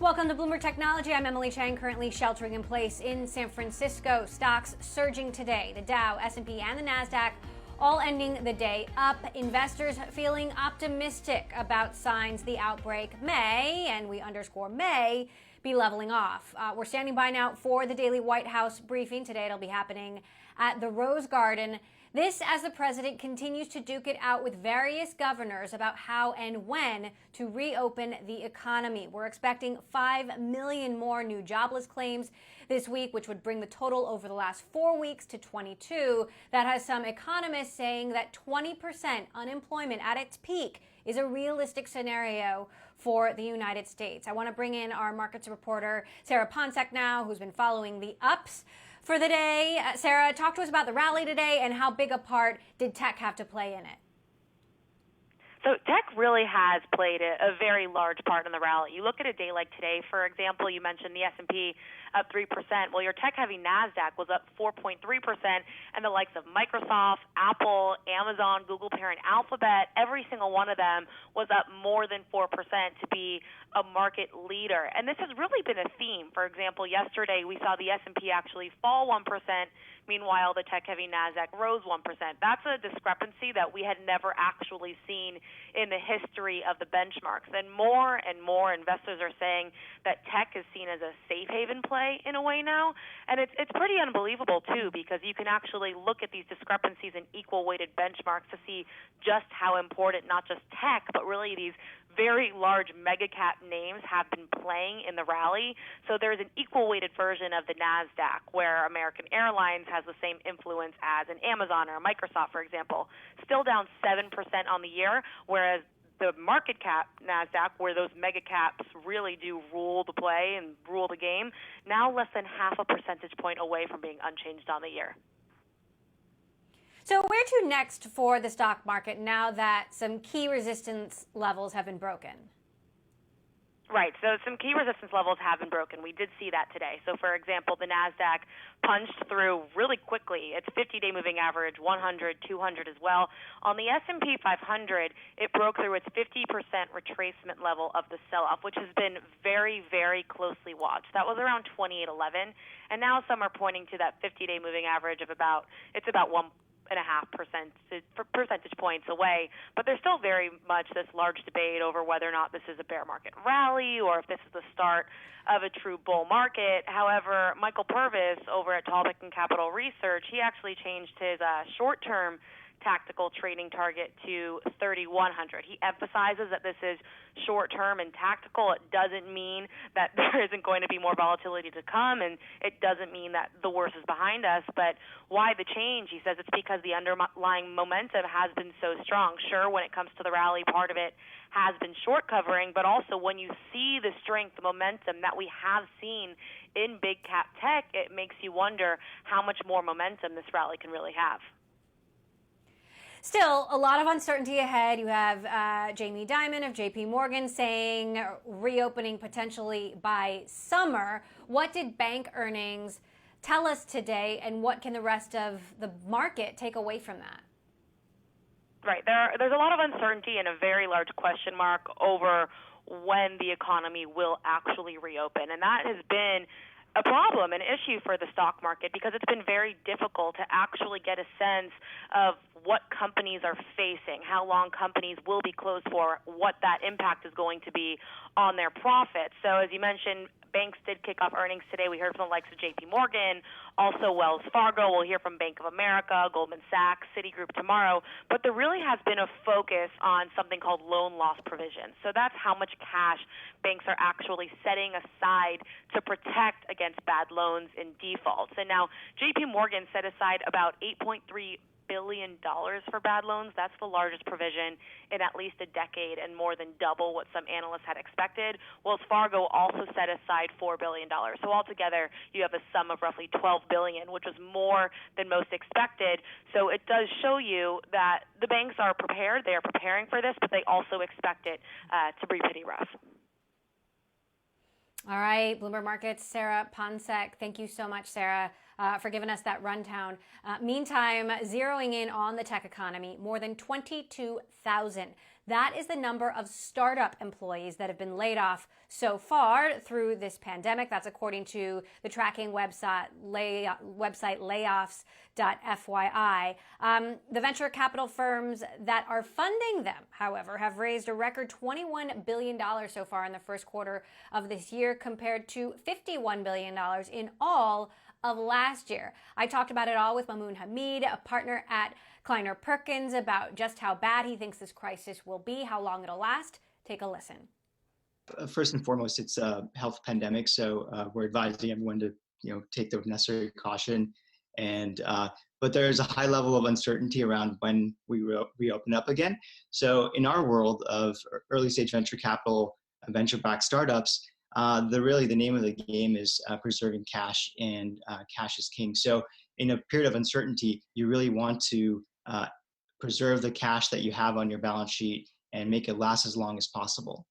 Welcome to Bloomberg Technology. I'm Emily Chang, currently sheltering in place in San Francisco. Stocks surging today. The Dow, S&P, and the Nasdaq all ending the day up. Investors feeling optimistic about signs the outbreak may, and we underscore may, be leveling off. We're standing by now for the daily White House briefing. Today it'll be happening at the Rose Garden. This as the president continues to duke it out with various governors about how and when to reopen the economy. We're expecting 5 million more new jobless claims this week, which would bring the total over the last 4 weeks to 22. That has some economists saying that 20% unemployment at its peak is a realistic scenario for the United States. I want to bring in our markets reporter, Sarah Ponsek now, who's been following the ups for the day. Sarah, talk to us about the rally today and how big a part did tech have to play in it? So tech really has played a very large part in the rally. You look at a day like today, for example, you mentioned the S&P up 3%. Well, your tech-heavy NASDAQ was up 4.3%, and the likes of Microsoft, Apple, Amazon, Google parent Alphabet, every single one of them was up more than 4% to be a market leader. And this has really been a theme. For example, yesterday we saw the S&P actually fall 1%. Meanwhile, the tech-heavy NASDAQ rose 1%. That's a discrepancy that we had never actually seen in the history of the benchmarks. And more investors are saying that tech is seen as a safe haven play in a way now. And it's pretty unbelievable, too, because you can actually look at these discrepancies in equal-weighted benchmarks to see just how important not just tech, but really these very large mega cap names have been playing in the rally. So there's an equal-weighted version of the NASDAQ where American Airlines has the same influence as an Amazon or a Microsoft, for example. Still down 7% on the year, whereas the market cap NASDAQ, where those mega caps really do rule the play and rule the game, now less than half a percentage point away from being unchanged on the year. So where to next for the stock market now that some key resistance levels have been broken? Right. So some key resistance levels have been broken. We did see that today. So, for example, the NASDAQ punched through really quickly. Its 50-day moving average, 100, 200 as well. On the S&P 500, it broke through its 50% retracement level of the sell-off, which has been very, very closely watched. That was around 2811, and now some are pointing to that 50-day moving average of about 1.5% percentage points away, but there's still very much this large debate over whether or not this is a bear market rally or if this is the start of a true bull market. However, Michael Purvis over at Talbot and Capital Research, he actually changed his short-term tactical trading target to 3,100. He emphasizes that this is short-term and tactical. It doesn't mean that there isn't going to be more volatility to come, and it doesn't mean that the worst is behind us. But why the change? He says it's because the underlying momentum has been so strong. Sure, when it comes to the rally, part of it has been short covering, but also when you see the strength, the momentum that we have seen in big cap tech, it makes you wonder how much more momentum this rally can really have. Still, a lot of uncertainty ahead. You have Jamie Dimon of JP Morgan saying reopening potentially by summer. What did bank earnings tell us today, and what can the rest of the market take away from that? Right. There's a lot of uncertainty and a very large question mark over when the economy will actually reopen. And that has been a problem, an issue for the stock market, because it's been very difficult to actually get a sense of what companies are facing, how long companies will be closed for, what that impact is going to be on their profits. So as you mentioned, banks did kick off earnings today. We heard from the likes of JP Morgan, also Wells Fargo. We'll hear from Bank of America, Goldman Sachs, Citigroup tomorrow. But there really has been a focus on something called loan loss provision. So that's how much cash banks are actually setting aside to protect against bad loans and defaults. And now JP Morgan set aside about $8.3 billion for bad loans. That's the largest provision in at least a decade and more than double what some analysts had expected. Wells Fargo also set aside $4 billion. So altogether, you have a sum of roughly $12 billion, which was more than most expected. So it does show you that the banks are prepared. They are preparing for this, but they also expect it to be pretty rough. All right, Bloomberg Markets, Sarah Ponsek. Thank you so much, Sarah, for giving us that rundown. Meantime, zeroing in on the tech economy, more than 22,000 That is the number of startup employees that have been laid off so far through this pandemic. That's according to the tracking website Layoffs.fyi. The venture capital firms that are funding them, however, have raised a record $21 billion so far in the first quarter of this year, compared to $51 billion in all of last year. I talked about it all with Mamoun Hamid, a partner at Kleiner Perkins, about just how bad he thinks this crisis will be, how long it'll last. Take a listen. First and foremost, it's a health pandemic, so we're advising everyone to take the necessary caution. And but there's a high level of uncertainty around when we reopen up again. So in our world of early stage venture capital, venture-backed startups, the name of the game is preserving cash, and cash is king. So in a period of uncertainty, you really want to preserve the cash that you have on your balance sheet and make it last as long as possible.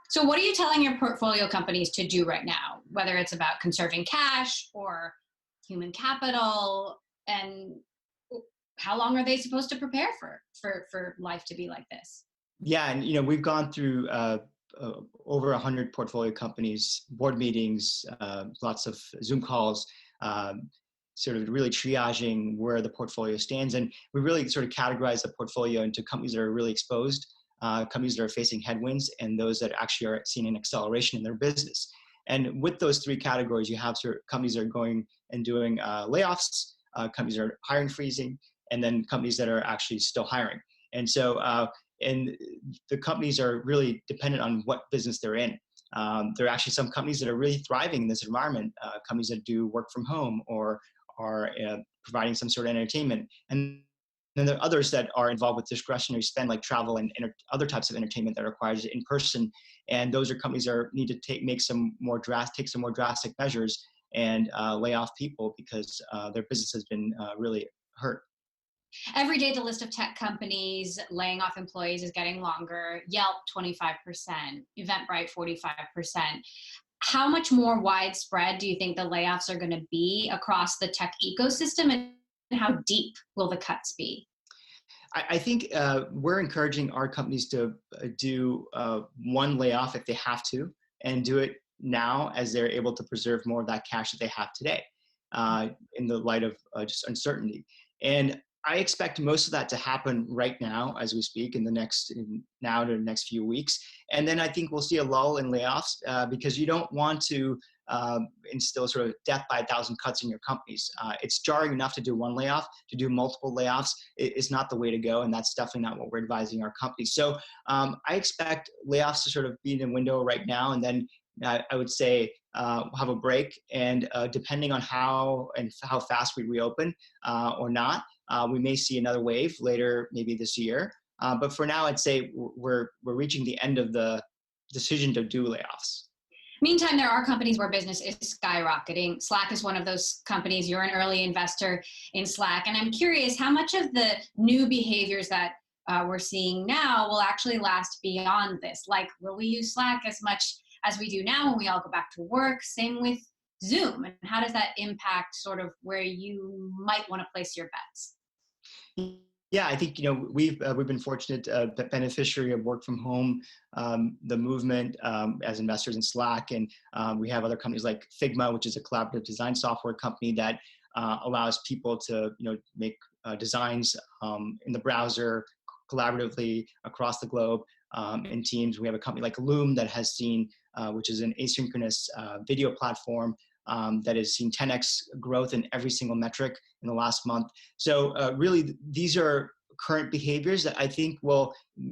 So what are you telling your portfolio companies to do right now, whether it's about conserving cash or human capital, and how long are they supposed to prepare for life to be like this? Yeah, and we've gone through over 100 portfolio companies, board meetings, lots of Zoom calls, sort of really triaging where the portfolio stands. And we really sort of categorize the portfolio into companies that are really exposed, companies that are facing headwinds, and those that actually are seeing an acceleration in their business. And with those three categories, you have sort of companies that are going and doing layoffs, companies that are hiring freezing, and then companies that are actually still hiring. And so, and the companies are really dependent on what business they're in. There are actually some companies that are really thriving in this environment, companies that do work from home or are providing some sort of entertainment. And then there are others that are involved with discretionary spend, like travel and other types of entertainment that requires it in person. And those are companies that need to take some more drastic measures and lay off people because their business has been really hurt. Every day, the list of tech companies laying off employees is getting longer. Yelp, 25%, Eventbrite, 45%. How much more widespread do you think the layoffs are going to be across the tech ecosystem, and how deep will the cuts be? I think we're encouraging our companies to do one layoff if they have to, and do it now as they're able to preserve more of that cash that they have today in the light of just uncertainty. And I expect most of that to happen right now as we speak, now to the next few weeks. And then I think we'll see a lull in layoffs because you don't want to instill sort of death by 1,000 cuts in your companies. It's jarring enough to do one layoff. To do multiple layoffs is not the way to go, and that's definitely not what we're advising our companies. So I expect layoffs to sort of be in the window right now, and then I would say have a break, and depending on how fast we reopen or not, we may see another wave later, maybe this year. But for now, I'd say we're reaching the end of the decision to do layoffs. Meantime, there are companies where business is skyrocketing. Slack is one of those companies. You're an early investor in Slack. And I'm curious how much of the new behaviors that we're seeing now will actually last beyond this? Like, will we use Slack as much as we do now when we all go back to work? Same with Zoom. And how does that impact sort of where you might want to place your bets? Yeah, I think we've been fortunate beneficiary of work from home, the movement as investors in Slack, and we have other companies like Figma, which is a collaborative design software company that allows people to make designs in the browser collaboratively across the globe in teams. We have a company like Loom that has seen, which is an asynchronous video platform that has seen 10x growth in every single metric in the last month. So really, these are current behaviors that I think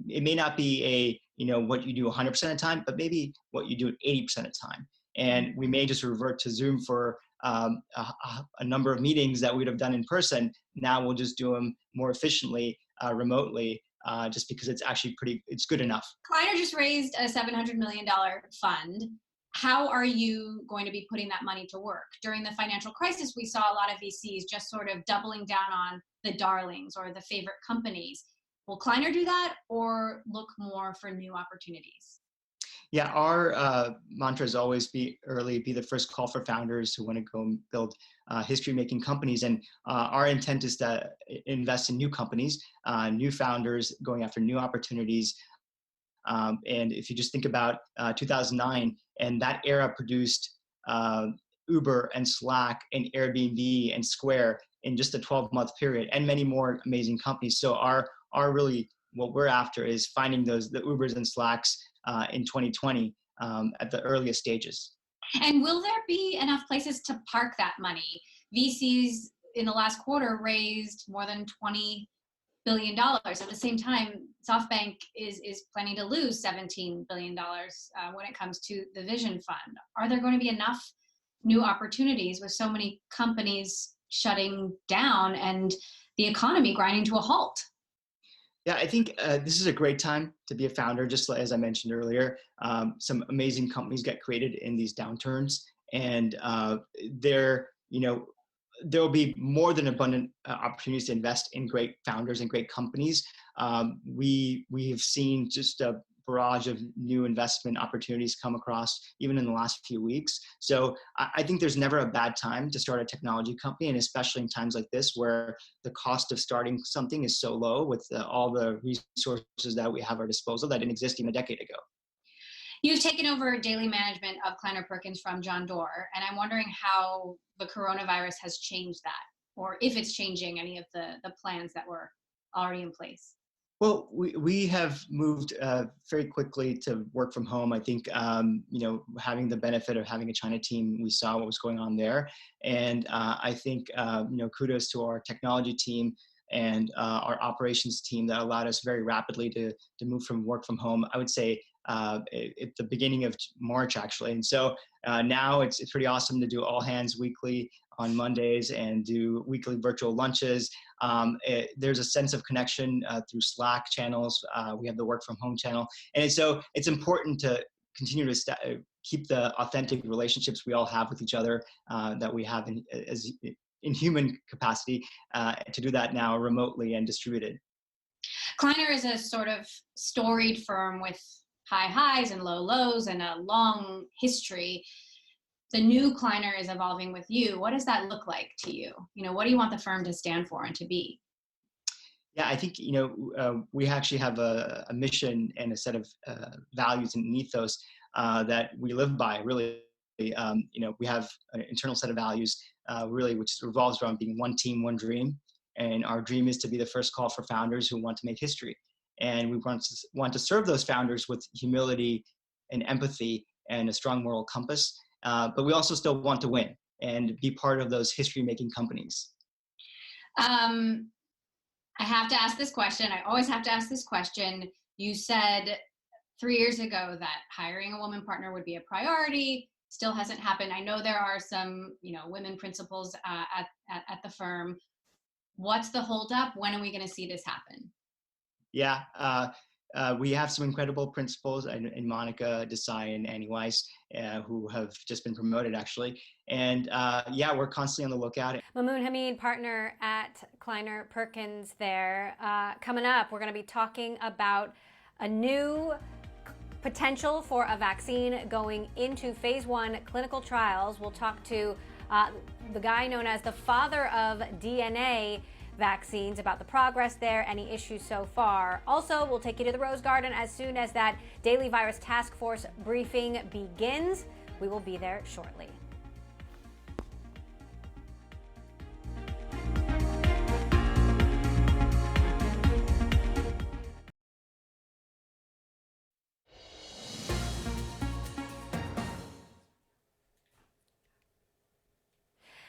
it may not be what you do 100% of the time, but maybe what you do 80% of the time. And we may just revert to Zoom for a number of meetings that we'd have done in person. Now we'll just do them more efficiently remotely, just because it's actually it's good enough. Kleiner just raised a $700 million fund. How are you going to be putting that money to work? During the financial crisis, we saw a lot of VCs just sort of doubling down on the darlings or the favorite companies. Will Kleiner do that, or look more for new opportunities? Yeah, our mantra is always be the first call for founders who want to go and build history-making companies. And our intent is to invest in new companies, new founders going after new opportunities And if you just think about 2009, and that era produced Uber and Slack and Airbnb and Square in just a 12-month period, and many more amazing companies. So our really what we're after is finding the Ubers and Slacks in 2020 at the earliest stages. And will there be enough places to park that money? VCs in the last quarter raised more than $20 billion. At the same time, SoftBank is planning to lose $17 billion when it comes to the Vision Fund. Are there going to be enough new opportunities with so many companies shutting down and the economy grinding to a halt? Yeah, I think this is a great time to be a founder. Just as I mentioned earlier, some amazing companies get created in these downturns, and there'll be more than abundant opportunities to invest in great founders and great companies. We have seen just a barrage of new investment opportunities come across even in the last few weeks. So I think there's never a bad time to start a technology company, and especially in times like this where the cost of starting something is so low with all the resources that we have at our disposal that didn't exist even a decade ago. You've taken over daily management of Kleiner Perkins from John Doerr, and I'm wondering how the coronavirus has changed that, or if it's changing any of the plans that were already in place. Well, we have moved very quickly to work from home. I think, having the benefit of having a China team, we saw what was going on there. And I think, kudos to our technology team and our operations team that allowed us very rapidly to move from work from home, I would say, at the beginning of March, actually. And so now it's pretty awesome to do all hands weekly on Mondays and do weekly virtual lunches. There's a sense of connection through Slack channels. We have the work from home channel. And so it's important to continue to keep the authentic relationships we all have with each other that we have in human capacity to do that now remotely and distributed. Kleiner is a sort of storied firm with high highs and low lows and a long history. The new Kleiner is evolving with you. What does that look like to you? What do you want the firm to stand for and to be? Yeah, I think, we actually have a mission and a set of values and ethos that we live by, really. We have an internal set of values, really, which revolves around being one team, one dream. And our dream is to be the first call for founders who want to make history. And we want to serve those founders with humility and empathy and a strong moral compass. But we also still want to win and be part of those history-making companies. I have to ask this question. I always have to ask this question. You said 3 years ago that hiring a woman partner would be a priority. Still hasn't happened. I know there are some, women principals at the firm. What's the holdup? When are we going to see this happen? Yeah, we have some incredible principals in Monica Desai and Annie Weiss who have just been promoted, actually. And we're constantly on the lookout. Mamoon Hamid, partner at Kleiner Perkins there. Coming up, we're going to be talking about a new potential for a vaccine going into phase 1 clinical trials. We'll talk to the guy known as the father of DNA vaccines about the progress there, any issues so far. Also, we'll take you to the Rose Garden as soon as that daily virus task force briefing begins. We will be there shortly.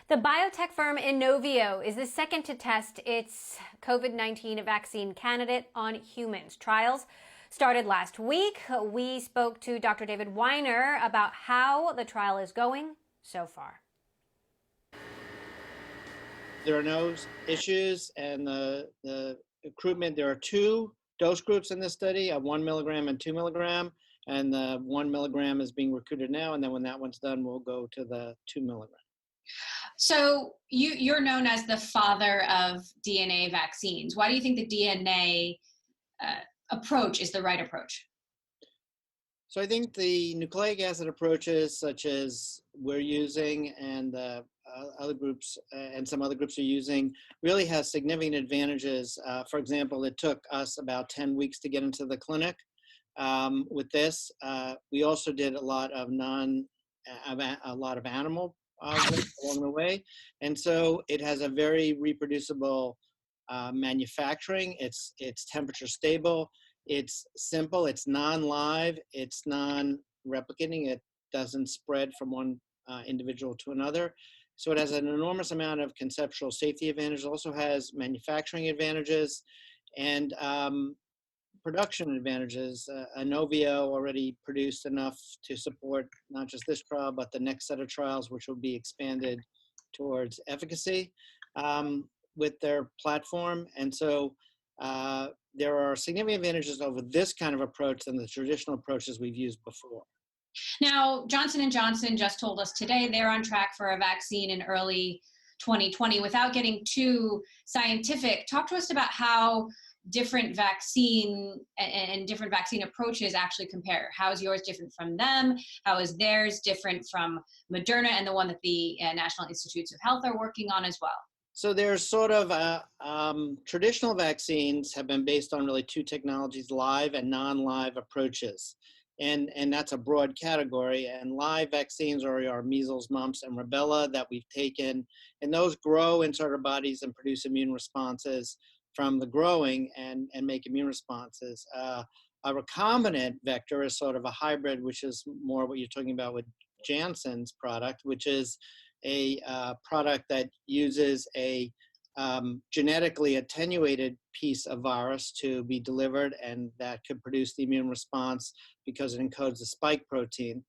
The biotech firm Inovio is the second to test its COVID-19 vaccine candidate on humans. Trials started last week. We spoke to Dr. David Weiner about how the trial is going so far. There are no issues, and the recruitment, there are 2 dose groups in this study, a 1 milligram and 2 milligram, and the 1 milligram is being recruited now, and then when that one's done, we'll go to the 2 milligram. So you're known as the father of DNA vaccines. Why do you think the DNA approach is the right approach? So I think the nucleic acid approaches, such as we're using and other groups and some other groups are using, really has significant advantages. For example, it took us about 10 weeks to get into the clinic. with this. We also did a lot of a lot of animal work along the way, and so it has a very reproducible manufacturing. It's temperature stable. It's simple. It's non-live. It's non-replicating. It doesn't spread from one individual to another. So it has an enormous amount of conceptual safety advantages. Also has manufacturing advantages and production advantages. Inovio already produced enough to support not just this trial, but the next set of trials, which will be expanded towards efficacy with their platform. And so there are significant advantages over this kind of approach than the traditional approaches we've used before. Now, Johnson & Johnson just told us today they're on track for a vaccine in early 2020. Without getting too scientific, talk to us about how different vaccine and different vaccine approaches actually compare. How is yours different from them? How is theirs different from Moderna and the one that the National Institutes of Health are working on as well? So there's sort of traditional vaccines have been based on really two technologies, live and non-live approaches. And that's a broad category. And live vaccines are our measles, mumps, and rubella that we've taken. And those grow inside our bodies and produce immune responses from the growing and make immune responses. A recombinant vector is sort of a hybrid, which is more what you're talking about with Janssen's product, which is a product that uses a genetically attenuated piece of virus to be delivered, and that could produce the immune response because it encodes the spike protein.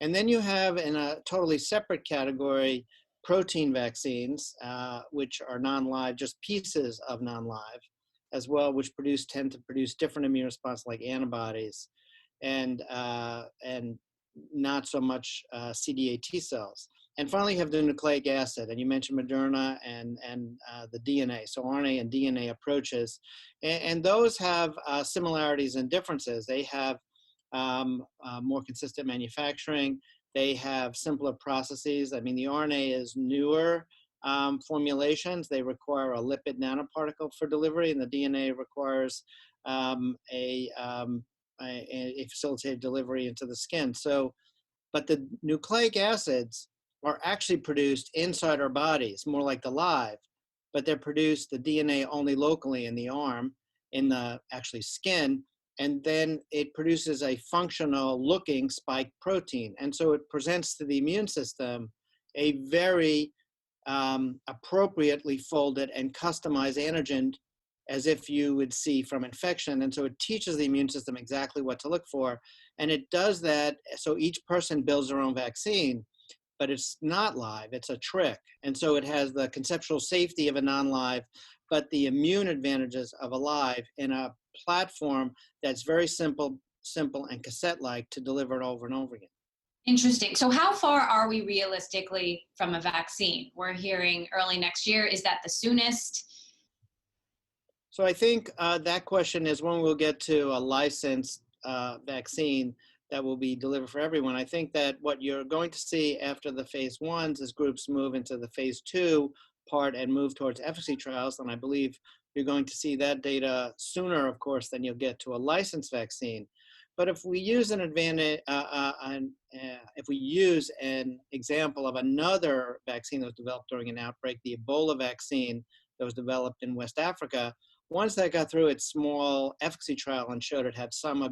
And then you have, in a totally separate category, protein vaccines, which are non-live, just pieces of non-live as well, which tend to produce different immune response like antibodies and not so much CD8 T cells. And finally, you have the nucleic acid, and you mentioned Moderna and the DNA, so RNA and DNA approaches. And those have similarities and differences. They have more consistent manufacturing. They have simpler processes. I mean, the RNA is newer formulations. They require a lipid nanoparticle for delivery, and the DNA requires a facilitated delivery into the skin. So, but the nucleic acids are actually produced inside our bodies, more like the live, but they're produced, the DNA only locally in the arm, in the actually skin, and then it produces a functional looking spike protein. And so it presents to the immune system a very appropriately folded and customized antigen as if you would see from infection. And so it teaches the immune system exactly what to look for. And it does that, so each person builds their own vaccine, but it's not live, it's a trick. And so it has the conceptual safety of a non-live, but the immune advantages of a live in a platform that's very simple and cassette-like to deliver it over and over again. Interesting. So how far are we realistically from a vaccine? We're hearing early next year. Is that the soonest? So I think that question is when we'll get to a licensed vaccine that will be delivered for everyone. I think that what you're going to see after the phase ones is groups move into the phase 2 part and move towards efficacy trials. And I believe you're going to see that data sooner, of course, than you'll get to a licensed vaccine. But if we use an example of another vaccine that was developed during an outbreak, the Ebola vaccine that was developed in West Africa, once that got through its small efficacy trial and showed it had some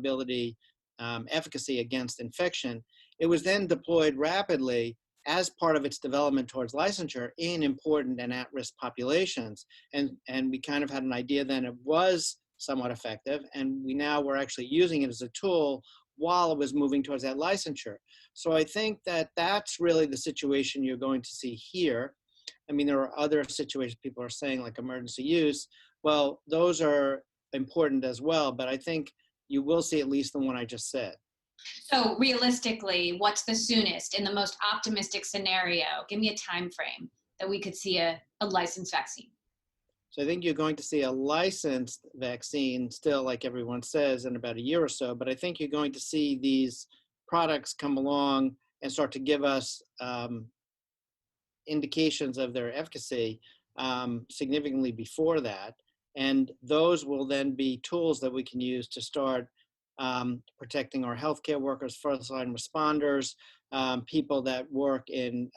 efficacy against infection, it was then deployed rapidly as part of its development towards licensure in important and at-risk populations. And we kind of had an idea then it was somewhat effective, and we now were actually using it as a tool while it was moving towards that licensure. So I think that that's really the situation you're going to see here. I mean, there are other situations people are saying like emergency use. Well, those are important as well, but I think you will see at least the one I just said. So realistically, what's the soonest in the most optimistic scenario? Give me a time frame that we could see a licensed vaccine. So I think you're going to see a licensed vaccine still, like everyone says, in about a year or so. But I think you're going to see these products come along and start to give us indications of their efficacy significantly before that. And those will then be tools that we can use to start protecting our healthcare workers, first-line responders, people that work in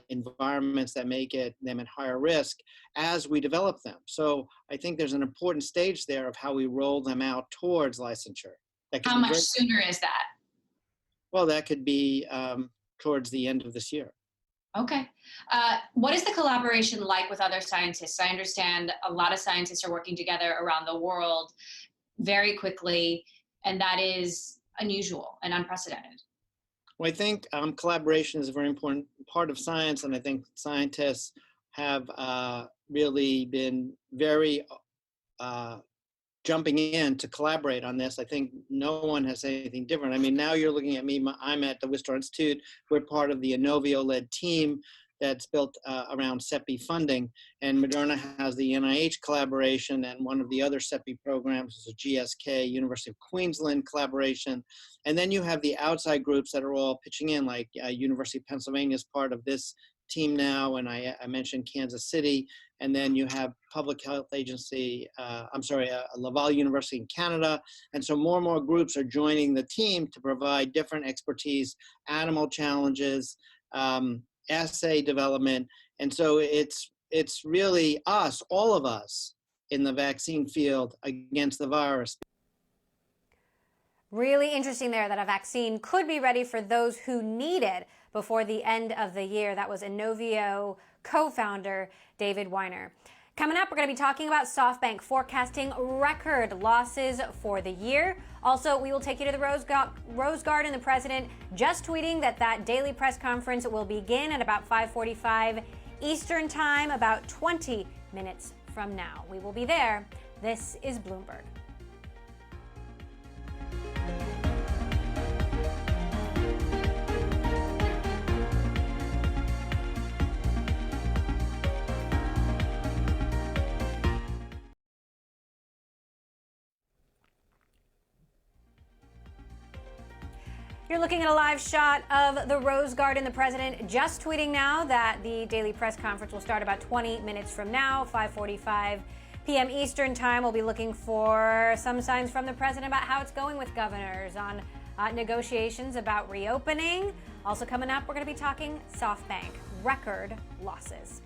environments that make them at higher risk as we develop them. So I think there's an important stage there of how we roll them out towards licensure. How much sooner is that? Well, that could be towards the end of this year. Okay. What is the collaboration like with other scientists? I understand a lot of scientists are working together around the world very quickly, and that is unusual and unprecedented. Well, I think collaboration is a very important part of science, and I think scientists have really been very jumping in to collaborate on this. I think no one has said anything different. I mean, now you're looking at me, I'm at the Wistar Institute. We're part of the Inovio-led team that's built around CEPI funding, and Moderna has the NIH collaboration, and one of the other CEPI programs is a GSK, University of Queensland collaboration. And then you have the outside groups that are all pitching in, like University of Pennsylvania is part of this team now, and I mentioned Kansas City, and then you have Public Health Agency, Laval University in Canada, and so more and more groups are joining the team to provide different expertise, animal challenges, assay development, and so it's really us, all of us, in the vaccine field against the virus. Really interesting there that a vaccine could be ready for those who need it before the end of the year. That was Inovio co-founder David Weiner. Coming up, we're going to be talking about SoftBank forecasting record losses for the year. Also, we will take you to the Rose Garden. The president just tweeting that daily press conference will begin at about 5:45 Eastern Time, about 20 minutes from now. We will be there. This is Bloomberg. You're looking at a live shot of the Rose Garden. The president just tweeting now that the daily press conference will start about 20 minutes from now, 5:45 p.m. Eastern Time. We'll be looking for some signs from the president about how it's going with governors on negotiations about reopening. Also coming up, we're going to be talking SoftBank, record losses.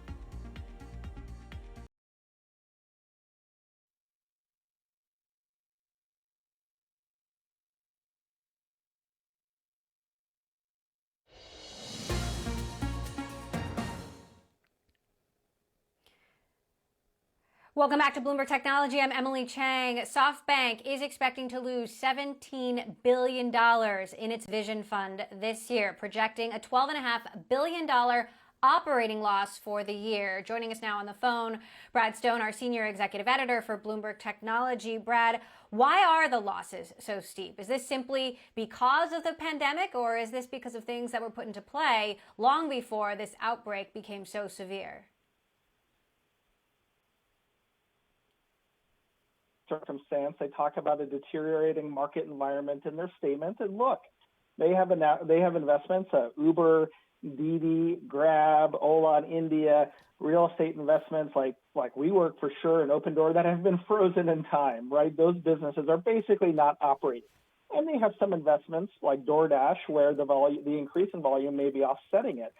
Welcome back to Bloomberg Technology. I'm Emily Chang. SoftBank is expecting to lose $17 billion in its Vision Fund this year, projecting a $12.5 billion operating loss for the year. Joining us now on the phone, Brad Stone, our senior executive editor for Bloomberg Technology. Brad, why are the losses so steep? Is this simply because of the pandemic, or is this because of things that were put into play long before this outbreak became so severe? Circumstance. They talk about a deteriorating market environment in their statement. And look, they have investments, Uber, Didi, Grab, Ola in India, real estate investments like WeWork for sure, and Opendoor that have been frozen in time, right? Those businesses are basically not operating. And they have some investments like DoorDash where the increase in volume may be offsetting it.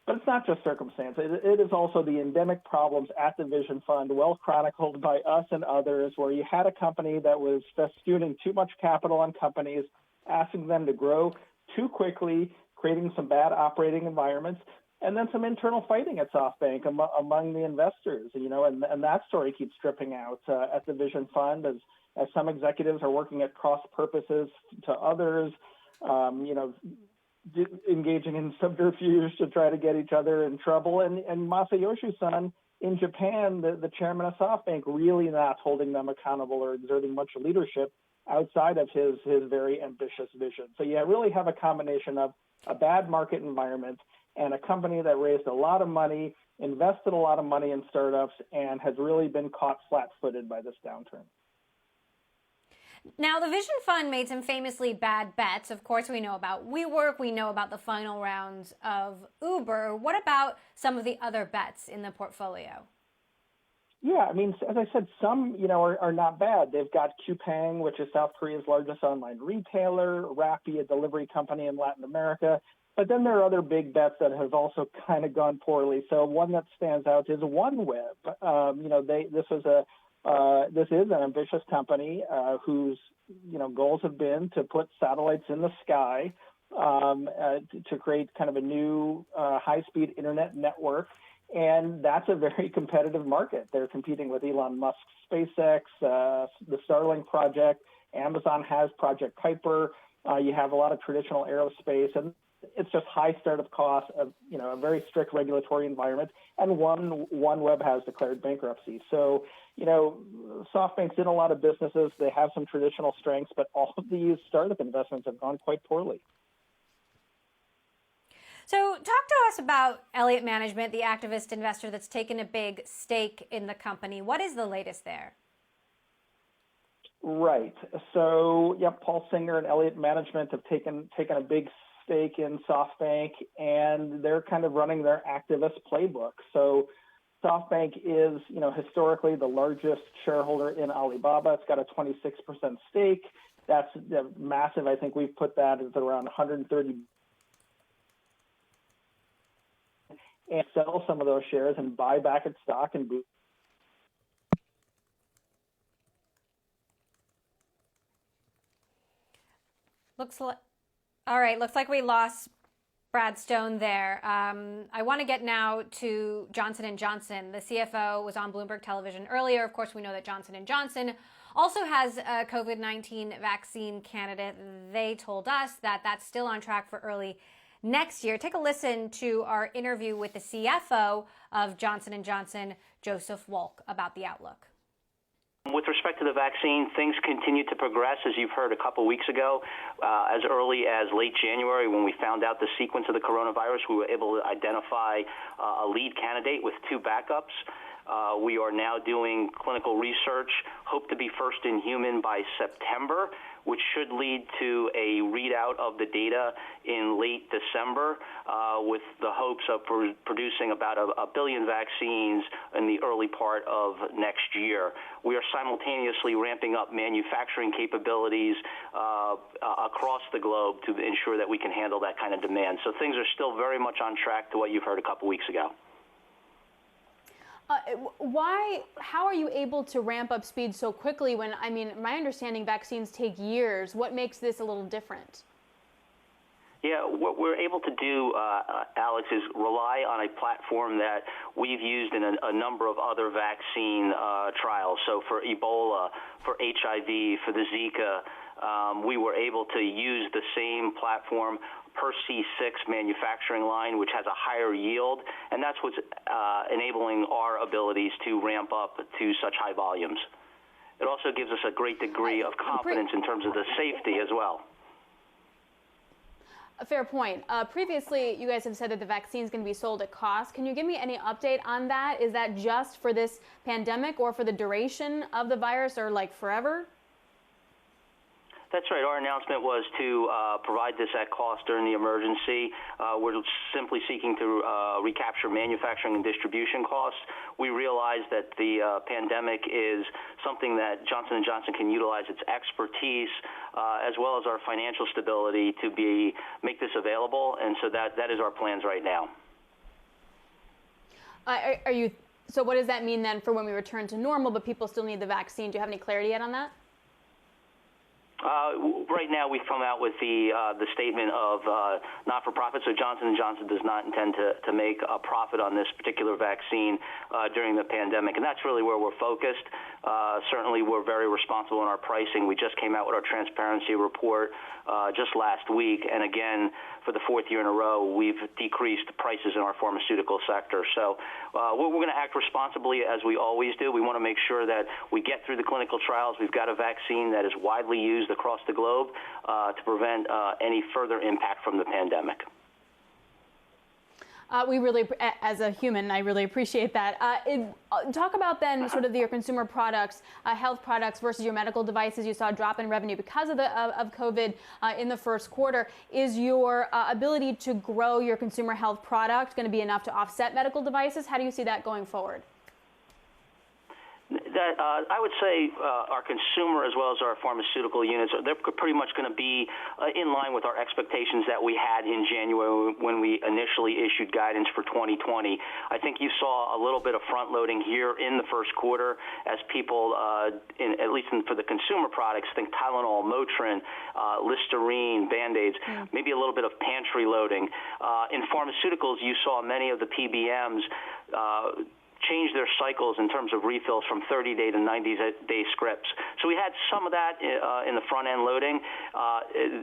But it's not just circumstance. It is also the endemic problems at the Vision Fund, well chronicled by us and others, where you had a company that was festooning too much capital on companies, asking them to grow too quickly, creating some bad operating environments, and then some internal fighting at SoftBank among the investors. And that story keeps dripping out at the Vision Fund as some executives are working at cross purposes to others. Engaging in subterfuge to try to get each other in trouble. And Masayoshi-san in Japan, the chairman of SoftBank, really not holding them accountable or exerting much leadership outside of his very ambitious vision. So you really have a combination of a bad market environment and a company that raised a lot of money, invested a lot of money in startups, and has really been caught flat-footed by this downturn. Now, the Vision Fund made some famously bad bets. Of course, we know about WeWork. We know about the final rounds of Uber. What about some of the other bets in the portfolio? Yeah, I mean, as I said, some, are not bad. They've got Coupang, which is South Korea's largest online retailer, Rappi, a delivery company in Latin America. But then there are other big bets that have also kind of gone poorly. So one that stands out is OneWeb. This is an ambitious company whose, goals have been to put satellites in the sky to create kind of a new high-speed internet network. And that's a very competitive market. They're competing with Elon Musk's SpaceX, the Starlink project. Amazon has Project Kuiper. You have a lot of traditional aerospace, and it's just high startup costs, a very strict regulatory environment. And OneWeb has declared bankruptcy. So, SoftBank's in a lot of businesses. They have some traditional strengths, but all of these startup investments have gone quite poorly. So talk to us about Elliott Management, the activist investor that's taken a big stake in the company. What is the latest there? Right. So, Paul Singer and Elliott Management have taken a big stake in SoftBank, and they're kind of running their activist playbook. So SoftBank is, historically the largest shareholder in Alibaba. It's got a 26% stake. That's massive. I think we've put that at around 130 and sell some of those shares and buy back its stock and boost. Looks like we lost Brad Stone there. I want to get now to Johnson & Johnson. The CFO was on Bloomberg television earlier. Of course, we know that Johnson & Johnson also has a COVID-19 vaccine candidate. They told us that that's still on track for early next year. Take a listen to our interview with the CFO of Johnson & Johnson, Joseph Wolk, about the outlook. With respect to the vaccine, things continue to progress, as you've heard a couple weeks ago. As early as late January, when we found out the sequence of the coronavirus, we were able to identify a lead candidate with 2 backups. We are now doing clinical research, hope to be first in human by September, which should lead to a readout of the data in late December, with the hopes of producing about a billion vaccines in the early part of next year. We are simultaneously ramping up manufacturing capabilities across the globe to ensure that we can handle that kind of demand. So things are still very much on track to what you've heard a couple weeks ago. How are you able to ramp up speed so quickly when, my understanding vaccines take years? What makes this a little different? Yeah, what we're able to do, Alex, is rely on a platform that we've used in a number of other vaccine trials. So for Ebola, for HIV, for the Zika, we were able to use the same platform per C6 manufacturing line, which has a higher yield, and that's what's enabling our abilities to ramp up to such high volumes. It also gives us a great degree of confidence in terms of the safety as well. A fair point. Previously, you guys have said that the vaccine is going to be sold at cost. Can you give me any update on that? Is that just for this pandemic or for the duration of the virus, or like forever? That's right. Our announcement was to provide this at cost during the emergency. We're simply seeking to recapture manufacturing and distribution costs. We realize that the pandemic is something that Johnson & Johnson can utilize its expertise as well as our financial stability to make this available, and so that is our plans right now. So what does that mean then for when we return to normal, but people still need the vaccine? Do you have any clarity yet on that? Right now, we've come out with the statement of not-for-profit. So Johnson & Johnson does not intend to make a profit on this particular vaccine during the pandemic, and that's really where we're focused. Certainly, we're very responsible in our pricing. We just came out with our transparency report just last week, and again, for the 4th year in a row, we've decreased prices in our pharmaceutical sector. So we're going to act responsibly as we always do. We want to make sure that we get through the clinical trials. We've got a vaccine that is widely used across the globe to prevent any further impact from the pandemic. We really, as a human, I really appreciate that. Talk about then sort of your consumer products, health products versus your medical devices. You saw a drop in revenue because of COVID in the first quarter. Is your ability to grow your consumer health product going to be enough to offset medical devices? How do you see that going forward? that I would say our consumer as well as our pharmaceutical units, they're pretty much going to be in line with our expectations that we had in January when we initially issued guidance for 2020. I think you saw a little bit of front loading here in the first quarter as people, at least for the consumer products, think Tylenol, Motrin, Listerine, Band-Aids, maybe a little bit of pantry loading. In pharmaceuticals, you saw many of the PBMs change their cycles in terms of refills from 30-day to 90-day scripts. So we had some of that in the front-end loading.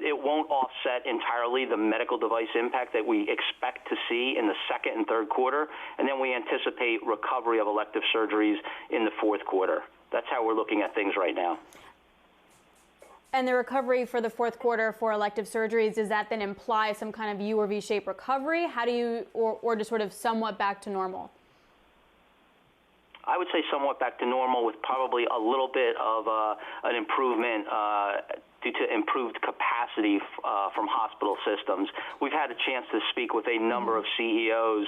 It won't offset entirely the medical device impact that we expect to see in the second and third quarter, and then we anticipate recovery of elective surgeries in the fourth quarter. That's how we're looking at things right now. And the recovery for the fourth quarter for elective surgeries, does that then imply some kind of U or V-shaped recovery? How do you, or just sort of somewhat back to normal? I would say somewhat back to normal with probably a little bit of an improvement due to improved capacity from hospital systems. We've had a chance to speak with a number of CEOs,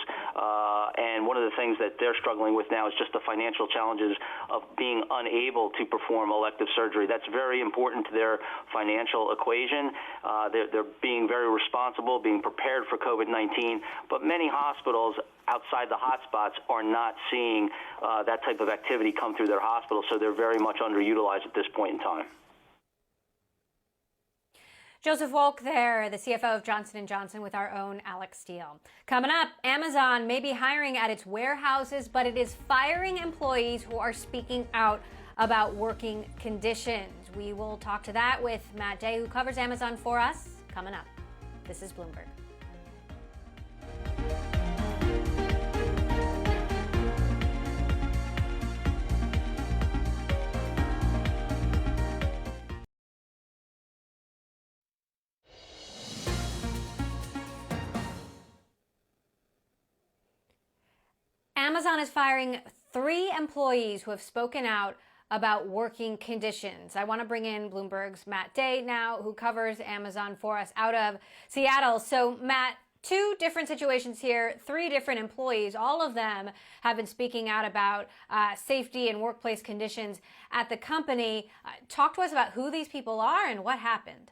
and one of the things that they're struggling with now is just the financial challenges of being unable to perform elective surgery. That's very important to their financial equation. They're being very responsible, being prepared for COVID-19, but many hospitals outside the hotspots are not seeing that type of activity come through their hospitals, so they're very much underutilized at this point in time. Joseph Wolk there, the CFO of Johnson & Johnson, with our own Alex Steele. Coming up, Amazon may be hiring at its warehouses, but it is firing employees who are speaking out about working conditions. We will talk to that with Matt Day, who covers Amazon for us, coming up. This is Bloomberg. Amazon is firing 3 employees who have spoken out about working conditions. I want to bring in Bloomberg's Matt Day now, who covers Amazon for us out of Seattle. So, Matt, 2 different situations here, 3 different employees. All of them have been speaking out about safety and workplace conditions at the company. Talk to us about who these people are and what happened.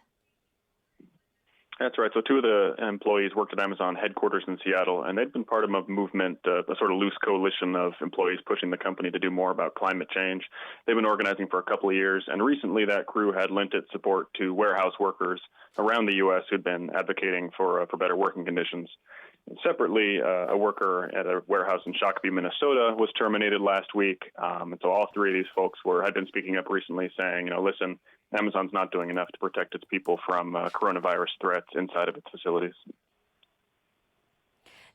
That's right. So 2 of the employees worked at Amazon headquarters in Seattle, and they'd been part of a movement, a sort of loose coalition of employees pushing the company to do more about climate change. They've been organizing for a couple of years, and recently that crew had lent its support to warehouse workers around the U.S. who'd been advocating for better working conditions. And separately, a worker at a warehouse in Shakopee, Minnesota, was terminated last week. And so all 3 of these folks had been speaking up recently saying, listen, Amazon's not doing enough to protect its people from coronavirus threats inside of its facilities.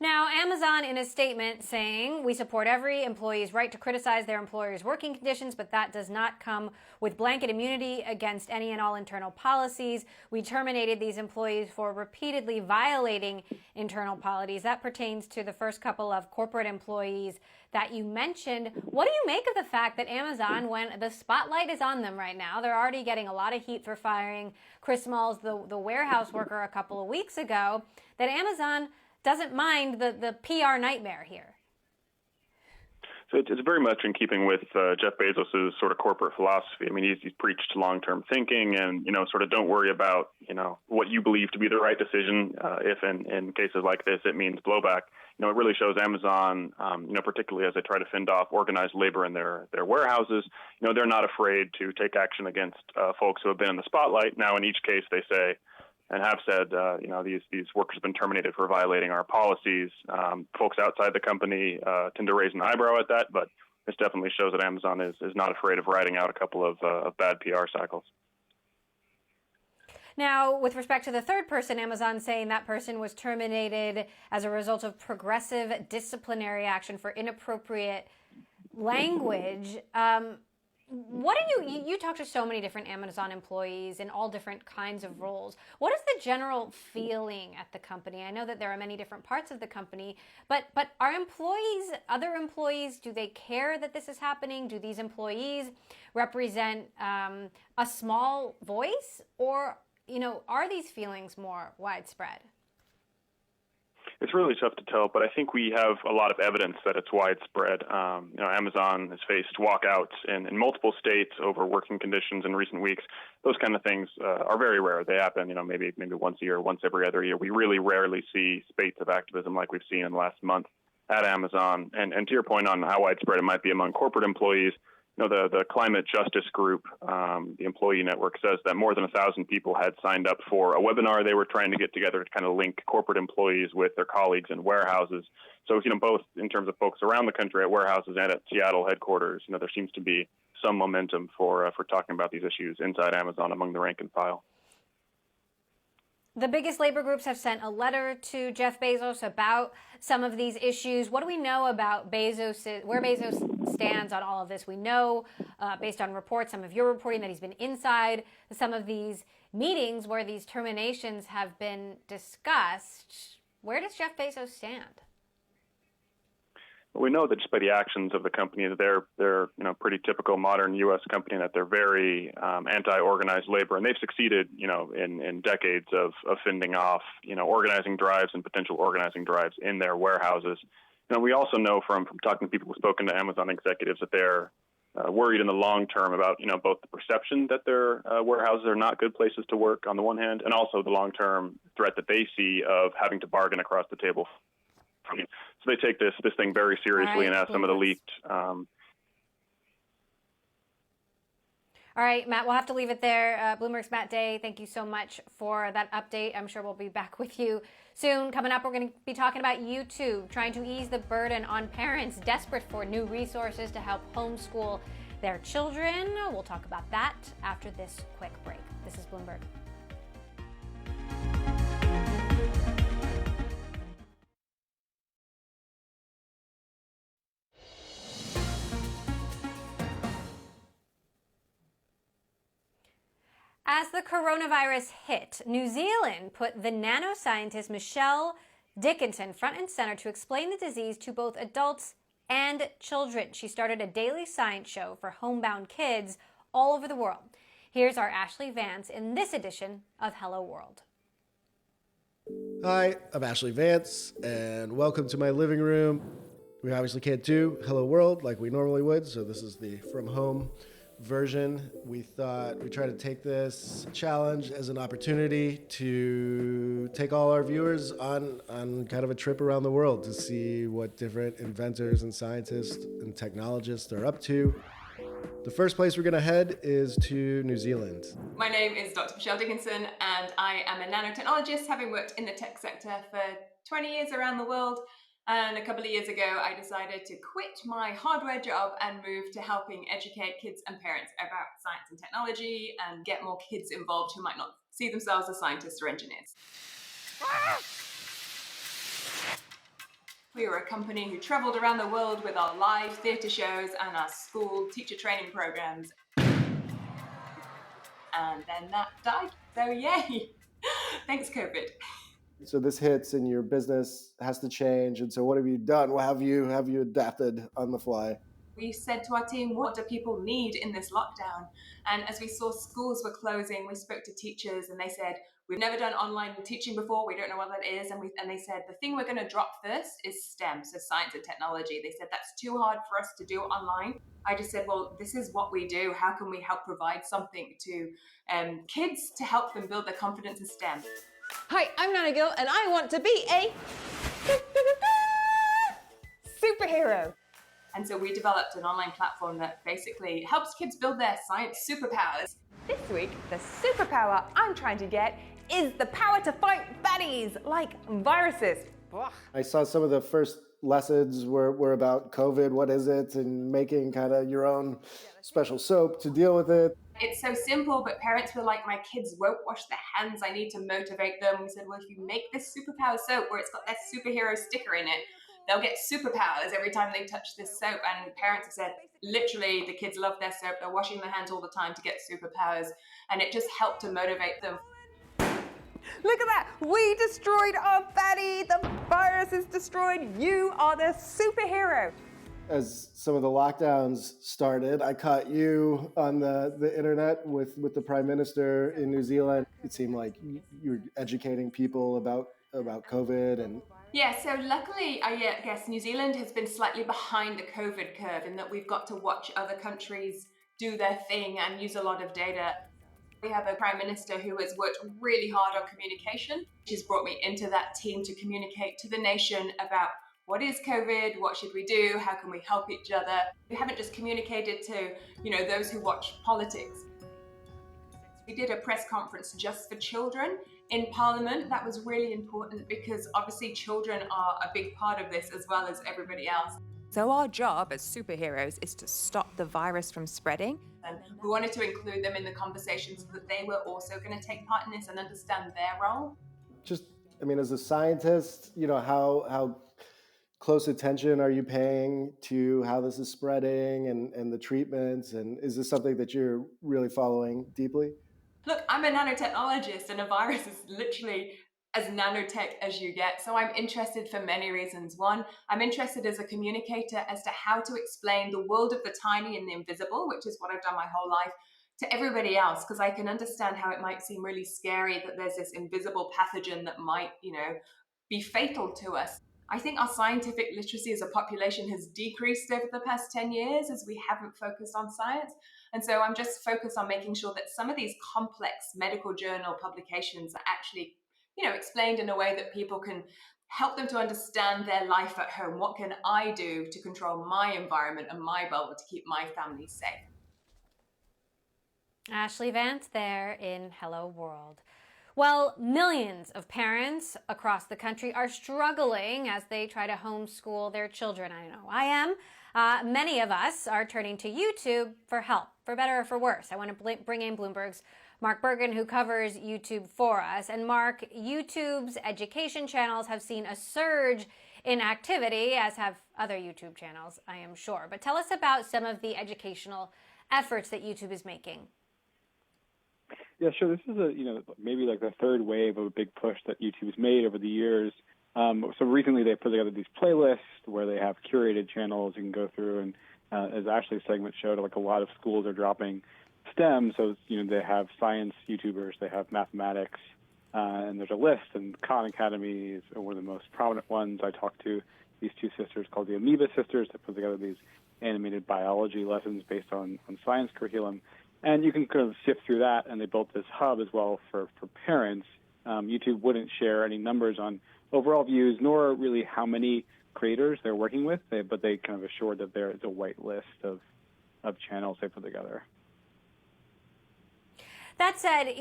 Now, Amazon in a statement saying, we support every employee's right to criticize their employer's working conditions, but that does not come with blanket immunity against any and all internal policies. We terminated these employees for repeatedly violating internal policies. That pertains to the first couple of corporate employees that you mentioned. What do you make of the fact that Amazon, when the spotlight is on them right now, they're already getting a lot of heat for firing Chris Smalls, the warehouse worker, a couple of weeks ago, that Amazon doesn't mind the PR nightmare here? So it's very much in keeping with Jeff Bezos' sort of corporate philosophy. I mean, he's preached long-term thinking and, sort of don't worry about, what you believe to be the right decision. If in cases like this, it means blowback. It really shows Amazon, particularly as they try to fend off organized labor in their warehouses, they're not afraid to take action against folks who have been in the spotlight. Now, in each case, they say, and have said, these workers have been terminated for violating our policies. Folks outside the company tend to raise an eyebrow at that, but this definitely shows that Amazon is not afraid of riding out a couple of bad PR cycles. Now, with respect to the third person, Amazon saying that person was terminated as a result of progressive disciplinary action for inappropriate language. What do you talk to so many different Amazon employees in all different kinds of roles. What is the general feeling at the company? I know that there are many different parts of the company, but are other employees, do they care that this is happening? Do these employees represent a small voice, or, are these feelings more widespread? It's really tough to tell, but I think we have a lot of evidence that it's widespread. Amazon has faced walkouts in multiple states over working conditions in recent weeks. Those kind of things are very rare. They happen, maybe once a year, once every other year. We really rarely see spates of activism like we've seen in the last month at Amazon. And to your point on how widespread it might be among corporate employees, the climate justice group, the employee network, says that more than 1,000 people had signed up for a webinar they were trying to get together to kind of link corporate employees with their colleagues in warehouses. So, both in terms of folks around the country at warehouses and at Seattle headquarters, there seems to be some momentum for talking about these issues inside Amazon among the rank and file. The biggest labor groups have sent a letter to Jeff Bezos about some of these issues. What do we know about where Bezos stands on all of this? We know, based on reports, some of your reporting, that he's been inside some of these meetings where these terminations have been discussed. Where does Jeff Bezos stand? We know that just by the actions of the company, that they're pretty typical modern U.S. company, that they're very anti-organized labor, and they've succeeded in decades of fending off organizing drives and potential organizing drives in their warehouses. We also know from talking to people who've spoken to Amazon executives that they're worried in the long term about both the perception that their warehouses are not good places to work on the one hand, and also the long-term threat that they see of having to bargain across the table. So they take this thing very seriously, and as some of the leaked. All right, Matt, we'll have to leave it there. Bloomberg's Matt Day, thank you so much for that update. I'm sure we'll be back with you soon. Coming up, we're going to be talking about YouTube, trying to ease the burden on parents desperate for new resources to help homeschool their children. We'll talk about that after this quick break. This is Bloomberg. As the coronavirus hit, New Zealand put the nanoscientist Michelle Dickinson front and center to explain the disease to both adults and children. She started a daily science show for homebound kids all over the world. Here's our Ashley Vance in this edition of Hello World. Hi, I'm Ashley Vance, and welcome to my living room. We obviously can't do Hello World like we normally would, so this is the from home version. We thought we'd try to take this challenge as an opportunity to take all our viewers on kind of a trip around the world to see what different inventors and scientists and technologists are up to. The first place we're going to head is to New Zealand. My name is Dr. Michelle Dickinson, and I am a nanotechnologist, having worked in the tech sector for 20 years around the world. And a couple of years ago, I decided to quit my hardware job and move to helping educate kids and parents about science and technology and get more kids involved who might not see themselves as scientists or engineers. We were a company who traveled around the world with our live theatre shows and our school teacher training programs. And then that died, so yay! Thanks, COVID. So this hits and your business has to change. And so what have you done? What have you adapted on the fly? We said to our team, what do people need in this lockdown? And as we saw schools were closing, we spoke to teachers and they said, we've never done online teaching before. We don't know what that is. And they said, the thing we're going to drop first is STEM, so science and technology. They said, that's too hard for us to do online. I just said, well, this is what we do. How can we help provide something to kids to help them build their confidence in STEM? Hi, I'm Nana Gill, and I want to be a superhero. And so we developed an online platform that basically helps kids build their science superpowers. This week, the superpower I'm trying to get is the power to fight baddies, like viruses. I saw some of the first lessons were about COVID, what is it, and making kind of your own special soap to deal with it. It's so simple, but parents were like, my kids won't wash their hands, I need to motivate them. We said, well, if you make this superpower soap where it's got that superhero sticker in it, they'll get superpowers every time they touch this soap. And parents have said, literally, the kids love their soap, they're washing their hands all the time to get superpowers, and it just helped to motivate them. Look at that, we destroyed our baddie, the virus is destroyed, you are the superhero. As some of the lockdowns started, I caught you on the internet with the Prime Minister in New Zealand. It seemed like you were educating people about COVID and Yeah, so luckily, I guess New Zealand has been slightly behind the COVID curve in that we've got to watch other countries do their thing and use a lot of data. We have a prime minister who has worked really hard on communication. She's brought me into that team to communicate to the nation about what is COVID, what should we do, how can we help each other. We haven't just communicated to, those who watch politics. We did a press conference just for children in Parliament. That was really important because obviously children are a big part of this as well as everybody else. So our job as superheroes is to stop the virus from spreading. And we wanted to include them in the conversation so that they were also going to take part in this and understand their role. Just, I mean, as a scientist, how close attention are you paying to how this is spreading and the treatments? And is this something that you're really following deeply? Look, I'm a nanotechnologist and a virus is literally as nanotech as you get. So I'm interested for many reasons. One, I'm interested as a communicator as to how to explain the world of the tiny and the invisible, which is what I've done my whole life, to everybody else, because I can understand how it might seem really scary that there's this invisible pathogen that might, be fatal to us. I think our scientific literacy as a population has decreased over the past 10 years as we haven't focused on science. And so I'm just focused on making sure that some of these complex medical journal publications are actually, explained in a way that people can help them to understand their life at home. What can I do to control my environment and my bubble to keep my family safe? Ashley Vance there in Hello World. Well, millions of parents across the country are struggling as they try to homeschool their children. I know I am. Many of us are turning to YouTube for help, for better or for worse. I want to bring in Bloomberg's Mark Bergen, who covers YouTube for us. And Mark, YouTube's education channels have seen a surge in activity, as have other YouTube channels, I am sure. But tell us about some of the educational efforts that YouTube is making. Yeah, sure. This is maybe like the third wave of a big push that YouTube's made over the years. So recently they put together these playlists where they have curated channels you can go through, and as Ashley's segment showed, like a lot of schools are dropping STEM. So they have science YouTubers, they have mathematics, and there's a list. And Khan Academy is one of the most prominent ones. I talked to these two sisters called the Amoeba Sisters that put together these animated biology lessons based on science curriculum. And you can kind of sift through that, and they built this hub as well for parents. YouTube wouldn't share any numbers on overall views, nor really how many creators they're working with, but they kind of assured that there is a white list of channels they put together. That said,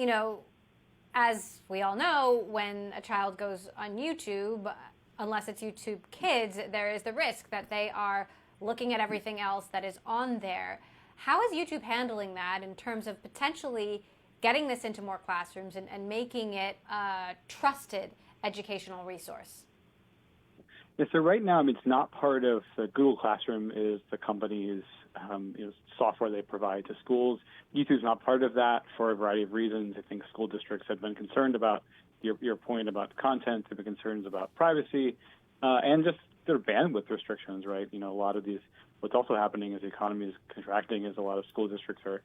as we all know, when a child goes on YouTube, unless it's YouTube Kids, there is the risk that they are looking at everything else that is on there. How is YouTube handling that in terms of potentially getting this into more classrooms and making it a trusted educational resource? Yeah, so right now, it's not part of the Google Classroom is the company's software they provide to schools. YouTube's not part of that for a variety of reasons. I think school districts have been concerned about your point about content, they've been concerns about privacy, and just their bandwidth restrictions, right? A lot of these, what's also happening as the economy is contracting is a lot of school districts are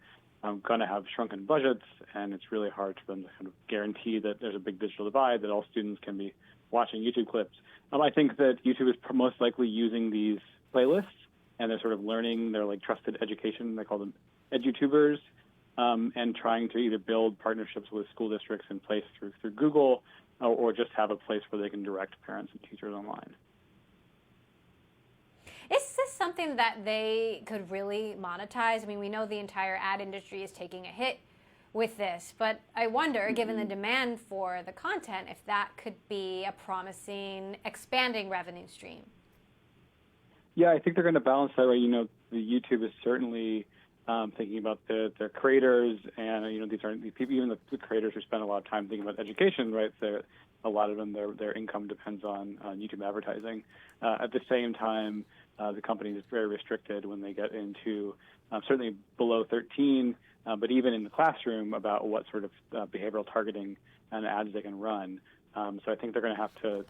going to have shrunken budgets, and it's really hard for them to kind of guarantee that there's a big digital divide, that all students can be watching YouTube clips. I think that YouTube is most likely using these playlists, and they're sort of learning their trusted education. They call them edutubers, and trying to either build partnerships with school districts in place through Google, or just have a place where they can direct parents and teachers online. Is this something that they could really monetize? I mean, we know the entire ad industry is taking a hit with this, but I wonder, given the demand for the content, if that could be a promising, expanding revenue stream. Yeah, I think they're going to balance that, right? The YouTube is certainly thinking about their creators, and these aren't the people, even the creators who spend a lot of time thinking about education, right? A lot of them, their income depends on YouTube advertising. At the same time, the company is very restricted when they get into certainly below 13, but even in the classroom about what sort of behavioral targeting and ads they can run. So I think they're going to have to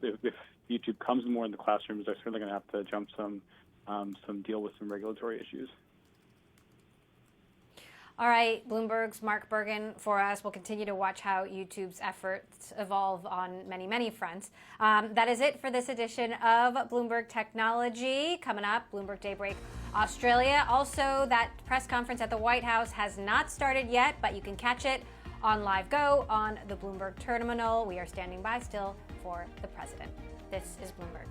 if YouTube comes more in the classrooms, they're certainly going to have to jump some deal with some regulatory issues. All right, Bloomberg's Mark Bergen for us. We'll continue to watch how YouTube's efforts evolve on many, many fronts. That is it for this edition of Bloomberg Technology. Coming up, Bloomberg Daybreak Australia. Also, that press conference at the White House has not started yet, but you can catch it on Live Go on the Bloomberg terminal. We are standing by still for the president. This is Bloomberg.